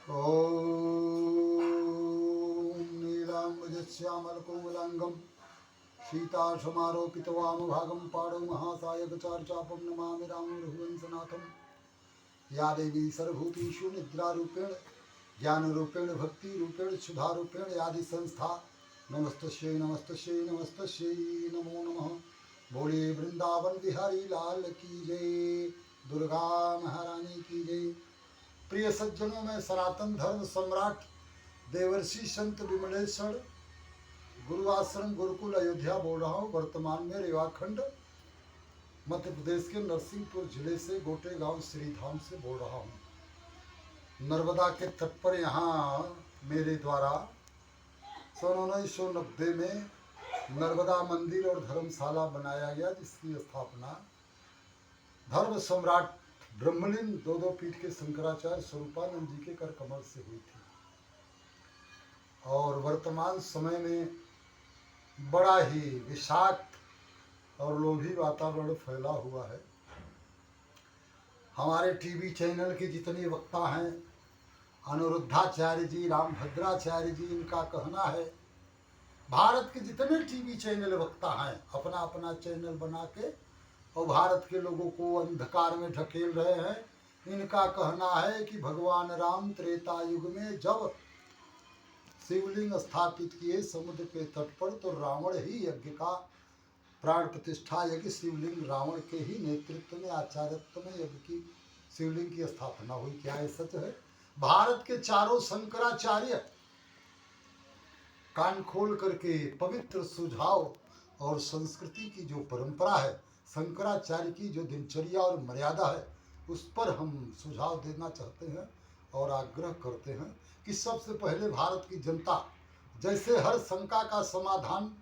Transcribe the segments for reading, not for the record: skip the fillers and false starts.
ॐ नीलाम्बुजश्यामलकोमलाङ्गं सीतासमारोपितवामभागं पाणौ महासायकचारुचापं नमामि रामं रघुवंशनाथं। या देवी सर्वभूतेषु निद्रारूपेण ज्ञानरूपेण भक्तिरूपेण सुधारूपेण यादि संस्था नमस्तस्यै नमस्तस्यै नमस्तस्यै नमो नमः। बोले वृंदावन बिहारी लाल की जय, दुर्गा महारानी की जय। प्रिय सज्जनों में सनातन धर्म सम्राट देवर्षि संत विमलेश्वर गुरु आश्रम गुरुकुल अयोध्या बोल रहा हूँ। वर्तमान में रेवाखंड मध्य प्रदेश के नरसिंहपुर जिले से गोटे गांव श्रीधाम से बोल रहा हूँ। नर्मदा के तट पर यहाँ मेरे द्वारा सन 1990 में नर्मदा मंदिर और धर्मशाला बनाया गया, जिसकी स्थापना धर्म सम्राट ब्रह्मलीन दो पीठ के शंकराचार्य स्वरूपानंद जी के कर कमल से हुई थी। और वर्तमान समय में बड़ा ही विषाक्त और लोभी वातावरण फैला हुआ है। हमारे टीवी चैनल के जितने वक्ता हैं, अनुरुद्धाचार्य जी, रामभद्राचार्य जी, इनका कहना है भारत के जितने टीवी चैनल वक्ता हैं अपना अपना चैनल बना के और भारत के लोगों को अंधकार में ढकेल रहे हैं। इनका कहना है कि भगवान राम त्रेता युग में जब शिवलिंग स्थापित किए समुद्र के तट पर, तो रावण ही यज्ञ का प्राण प्रतिष्ठा यज्ञ शिवलिंग रावण के ही नेतृत्व में आचार्यत्व में यज्ञ की शिवलिंग की स्थापना हुई। क्या ये सच है? भारत के चारों शंकराचार्य कान खोल करके पवित्र सुझाव और संस्कृति की जो परंपरा है, शंकराचार्य की जो दिनचर्या और मर्यादा है, उस पर हम सुझाव देना चाहते हैं और आग्रह करते हैं कि सबसे पहले भारत की जनता जैसे हर शंका का समाधान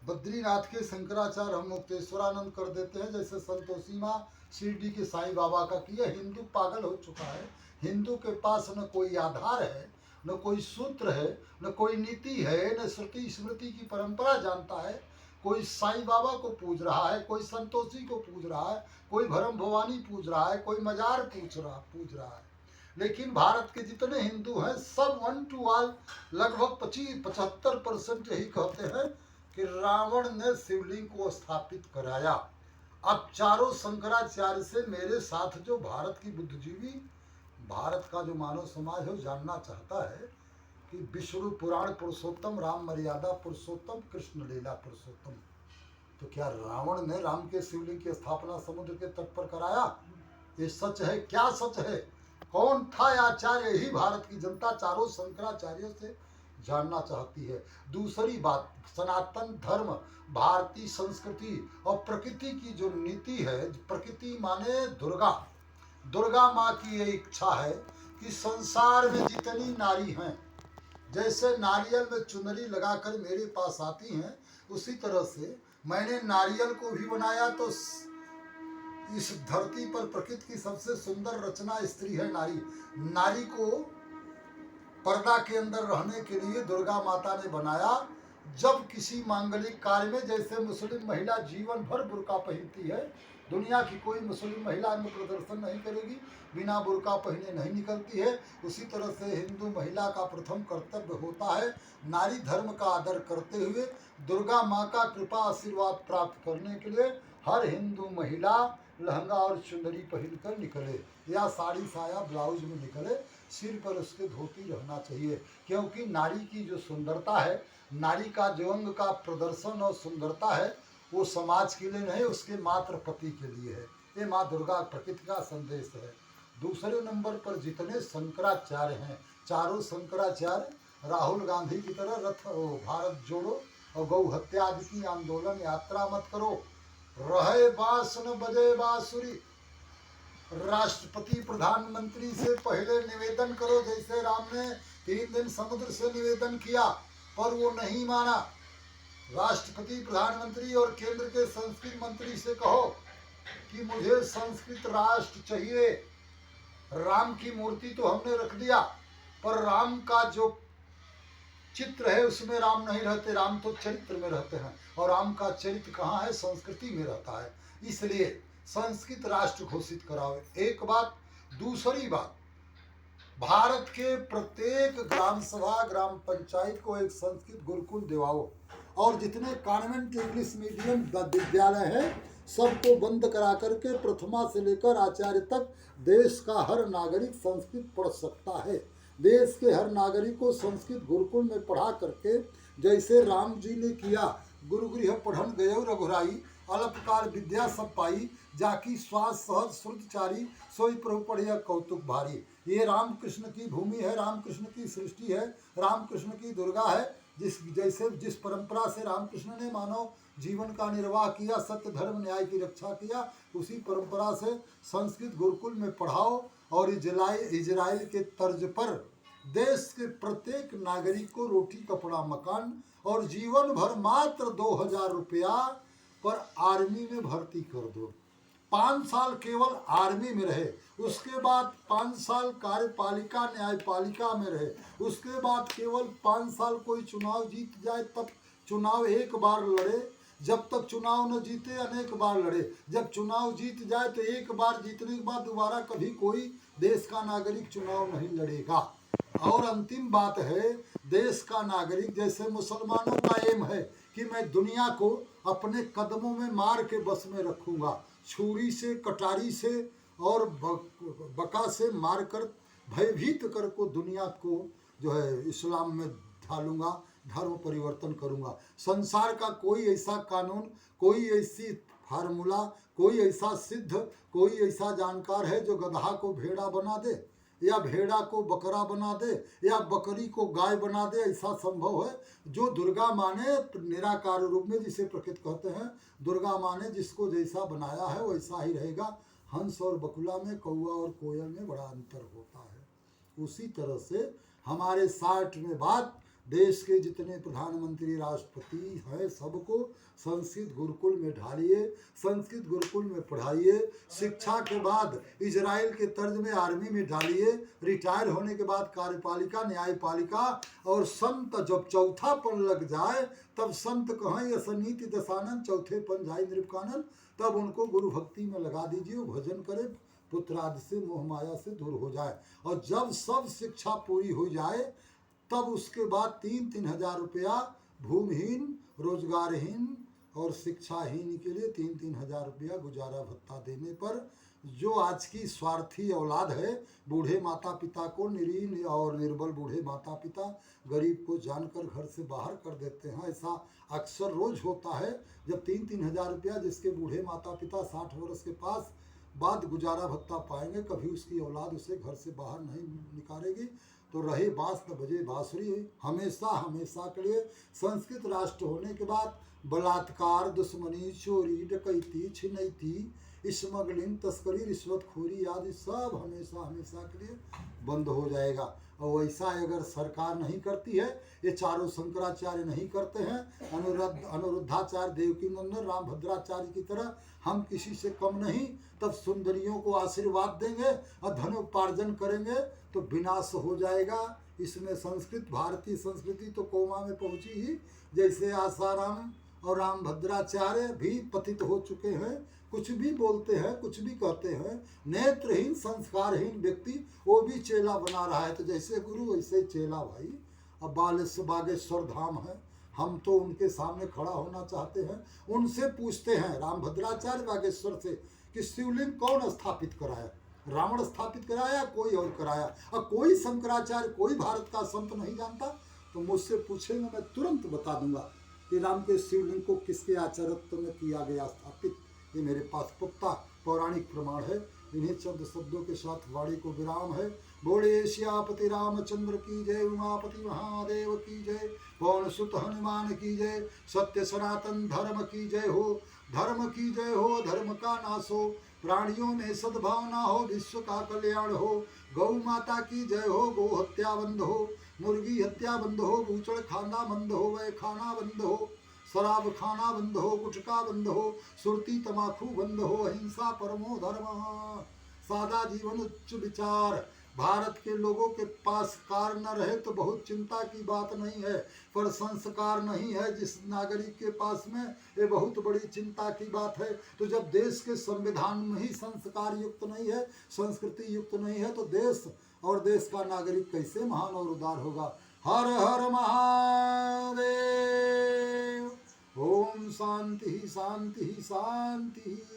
बद्रीनाथ के शंकराचार्य हम मुक्तेश्वरानंद कर देते हैं, जैसे संतोषी माँ शिरडी के साईं बाबा का किया। हिंदू पागल हो चुका है। हिंदू के पास न कोई आधार है, न कोई सूत्र है, न कोई नीति है, न श्रुति स्मृति की परंपरा जानता है। कोई साईं बाबा को पूज रहा है, कोई संतोषी को पूज रहा है, कोई भरम भवानी पूज रहा है, कोई मजार पूज रहा है। लेकिन भारत के जितने हिंदू हैं सब वन टू ऑल लगभग 75% यही कहते हैं कि रावण ने शिवलिंग को स्थापित कराया। अब चारों शंकराचार्य से मेरे साथ जो भारत की बुद्धिजीवी, भारत का जो मानव समाज है, जानना चाहता है कि विष्णु पुराण पुरुषोत्तम, राम मर्यादा पुरुषोत्तम, कृष्ण लीला पुरुषोत्तम, तो क्या रावण ने राम के शिवलिंग की स्थापना समुद्र के तट पर कराया? ये सच है? क्या सच है? कौन था आचार्य? ही भारत की जनता चारों शंकराचार्यों से जानना चाहती है। दूसरी बात, सनातन धर्म, भारतीय संस्कृति और प्रकृति की जो नीति है, प्रकृति माने दुर्गा, दुर्गा माँ की ये इच्छा है कि संसार में जितनी नारी हैं, जैसे नारियल में चुनरी लगाकर मेरे पास आती हैं, उसी तरह से मैंने नारियल को भी बनाया। तो इस धरती पर प्रकृति की सबसे सुंदर रचना स्त्री है, नारी। नारी को पर्दा के अंदर रहने के लिए दुर्गा माता ने बनाया। जब किसी मांगलिक कार्य में, जैसे मुस्लिम महिला जीवन भर बुर्का पहनती है, दुनिया की कोई मुस्लिम महिला में प्रदर्शन नहीं करेगी, बिना बुर्का पहने नहीं निकलती है, उसी तरह से हिंदू महिला का प्रथम कर्तव्य होता है नारी धर्म का आदर करते हुए दुर्गा माँ का कृपा आशीर्वाद प्राप्त करने के लिए हर हिंदू महिला लहंगा और चुनरी पहनकर निकले या साड़ी साया ब्लाउज में निकले, सिर पर उसके धोती रहना चाहिए। क्योंकि नारी की जो सुंदरता है, नारी का जो अंग का प्रदर्शन और सुंदरता है, वो समाज के लिए नहीं, उसके मात्र पति के लिए है। ये माँ दुर्गा प्रकृति का संदेश है। दूसरे नंबर पर जितने शंकराचार्य हैं, चारों शंकराचार्य राहुल गांधी की तरह भारत जोड़ो और गौ हत्या आदि की आंदोलन यात्रा मत करो। रहे बांस न बजे बांसुरी, राष्ट्रपति प्रधानमंत्री से पहले निवेदन करो, जैसे राम ने 3 दिन समुद्र से निवेदन किया पर वो नहीं माना। राष्ट्रपति, प्रधानमंत्री और केंद्र के संस्कृति मंत्री से कहो कि मुझे संस्कृत राष्ट्र चाहिए। राम की मूर्ति तो हमने रख दिया, पर राम का जो चित्र है उसमें राम नहीं रहते, राम तो चरित्र में रहते हैं, और राम का चरित्र कहाँ है? संस्कृति में रहता है। इसलिए संस्कृत राष्ट्र घोषित कराओ, एक बात। दूसरी बात, भारत के प्रत्येक ग्राम सभा ग्राम पंचायत को एक संस्कृत गुरुकुल दिवाओ और जितने कॉन्वेंट इंग्लिश मीडियम विद्यालय है सबको बंद करा करके प्रथमा से लेकर आचार्य तक देश का हर नागरिक संस्कृत पढ़ सकता है। देश के हर नागरिक को संस्कृत गुरुकुल में पढ़ा करके जैसे राम जी ने किया, गुरु गृह पढ़न गयो रघुराई, अल्पकाल विद्या सब पाई, जाकी श्वास सहज श्रुतचारी, सोई प्रभु पढ़िया कौतुक भारी। ये रामकृष्ण की भूमि है, रामकृष्ण की सृष्टि है, रामकृष्ण की दुर्गा है। जिस परंपरा से रामकृष्ण ने मानव जीवन का निर्वाह किया, सत्य धर्म न्याय की रक्षा किया, उसी परंपरा से संस्कृत गुरुकुल में पढ़ाओ और इजराइल के तर्ज पर देश के प्रत्येक नागरिक को रोटी कपड़ा मकान और जीवन भर मात्र 2000 रुपया पर आर्मी में भर्ती कर दो। 5 साल केवल आर्मी में रहे, उसके बाद 5 साल कार्यपालिका न्यायपालिका में रहे, उसके बाद केवल 5 साल कोई चुनाव जीत जाए तब चुनाव एक बार लड़े, जब तक चुनाव न जीते अनेक बार लड़े, जब चुनाव जीत जाए तो एक बार जीतने के बाद दोबारा कभी कोई देश का नागरिक चुनाव नहीं लड़ेगा। और अंतिम बात है, देश का नागरिक जैसे मुसलमानों का एम है कि मैं दुनिया को अपने कदमों में मार के बस में रखूंगा, छुरी से कटारी से और बका से मारकर भयभीत कर को दुनिया को जो है इस्लाम में ढालूंगा, धर्म परिवर्तन करूंगा। संसार का कोई ऐसा कानून, कोई ऐसी फार्मूला, कोई ऐसा सिद्ध, कोई ऐसा जानकार है जो गधा को भेड़ा बना दे या भेड़ा को बकरा बना दे या बकरी को गाय बना दे? ऐसा संभव है? जो दुर्गा माँ ने निराकार रूप में जिसे प्रकृति कहते हैं, दुर्गा माँ ने जिसको जैसा बनाया है वैसा ही रहेगा। हंस और बकुला में, कौआ और कोयल में बड़ा अंतर होता है। उसी तरह से हमारे 60वें बाद देश के जितने प्रधानमंत्री राष्ट्रपति हैं सबको संस्कृत गुरुकुल में ढालिए, संस्कृत गुरुकुल में पढ़ाइए। शिक्षा के बाद इजराइल के तर्ज में आर्मी में डालिए, रिटायर होने के बाद कार्यपालिका न्यायपालिका, और संत जब चौथापन लग जाए तब संत कहें असनीति दशानन, चौथेपन जाए नृपकानन, तब उनको गुरु भक्ति में लगा दीजिए, भजन करे, पुत्र आदि से मोह माया से दूर हो जाए। और जब सब शिक्षा पूरी हो जाए तब उसके बाद 3-3 हजार रुपया भूमिहीन, रोजगारहीन और शिक्षाहीन के लिए 3-3 हजार रुपया गुजारा भत्ता देने पर जो आज की स्वार्थी औलाद है, बूढ़े माता पिता को, निरीन और निर्बल बूढ़े माता पिता गरीब को जानकर घर से बाहर कर देते हैं। ऐसा अक्सर रोज होता है। जब 3-3 हजार रुपया जिसके बूढ़े माता पिता 60 वर्ष के पास बाद गुजारा भत्ता पाएंगे, कभी उसकी औलाद उसे घर से बाहर नहीं निकालेगी। तो रहे बांस न बजे बांसुरी। हमेशा हमेशा के लिए संस्कृत राष्ट्र होने के बाद बलात्कार, दुश्मनी, चोरी, डकैती, छिनैती, स्मगलिंग, तस्करी, रिश्वतखोरी आदि सब हमेशा हमेशा के लिए बंद हो जाएगा। और वैसा अगर सरकार नहीं करती है, ये चारों शंकराचार्य नहीं करते हैं, अनिरुद्धाचार्य, देवकी नंदन, रामभद्राचार्य की तरह हम किसी से कम नहीं, तब सुंदरियों को आशीर्वाद देंगे और धनोपार्जन करेंगे तो विनाश हो जाएगा। इसमें संस्कृत, भारतीय संस्कृति तो कोमा में पहुंची ही। जैसे आसाराम और रामभद्राचार्य भी पतित हो चुके हैं, कुछ भी बोलते हैं, कुछ भी कहते हैं। नेत्रहीन संस्कारहीन व्यक्ति वो भी चेला बना रहा है। तो जैसे गुरु वैसे चेला भाई। अब बागेश्वर धाम है, हम तो उनके सामने खड़ा होना चाहते हैं। उनसे पूछते हैं रामभद्राचार्य बागेश्वर से कि शिवलिंग कौन स्थापित कराया? रावण स्थापित कराया, कोई और कराया? और कोई शंकराचार्य, कोई भारत का संत नहीं जानता? तो मुझसे पूछेंगे, मैं तुरंत बता दूंगा कि राम के शिवलिंग को किसके आचार्यत्व में किया गया स्थापित। ये मेरे पास पुख्ता पौराणिक प्रमाण है। इन्हीं चंद शब्दों के साथ वाणी को विराम है। बोले श्यापति रामचंद्र की जय, उमापति महादेव की जय, पवन सुत हनुमान की जय, सत्य सनातन धर्म की जय हो, धर्म की जय हो, धर्म का नाश हो, प्राणियों में सद्भावना हो, विश्व का कल्याण हो। गौ माता की जय हो, गो हत्या बंद हो, मुर्गी हत्या बंद हो, बूचड़ खाना बंद हो, वह खाना बंद हो, शराब खाना बंद हो, गुटखा बंद हो, सुरती तमाकू बंद हो, अहिंसा परमो धर्म, सादा जीवन उच्च विचार। भारत के लोगों के पास कार न रहे तो बहुत चिंता की बात नहीं है, पर संस्कार नहीं है जिस नागरिक के पास में, ये बहुत बड़ी चिंता की बात है। तो जब देश के संविधान में ही संस्कार युक्त नहीं है, संस्कृति युक्त नहीं है, तो देश और देश का नागरिक कैसे महान और उदार होगा। हर हर महादेव। ओम शांति शांति शांति।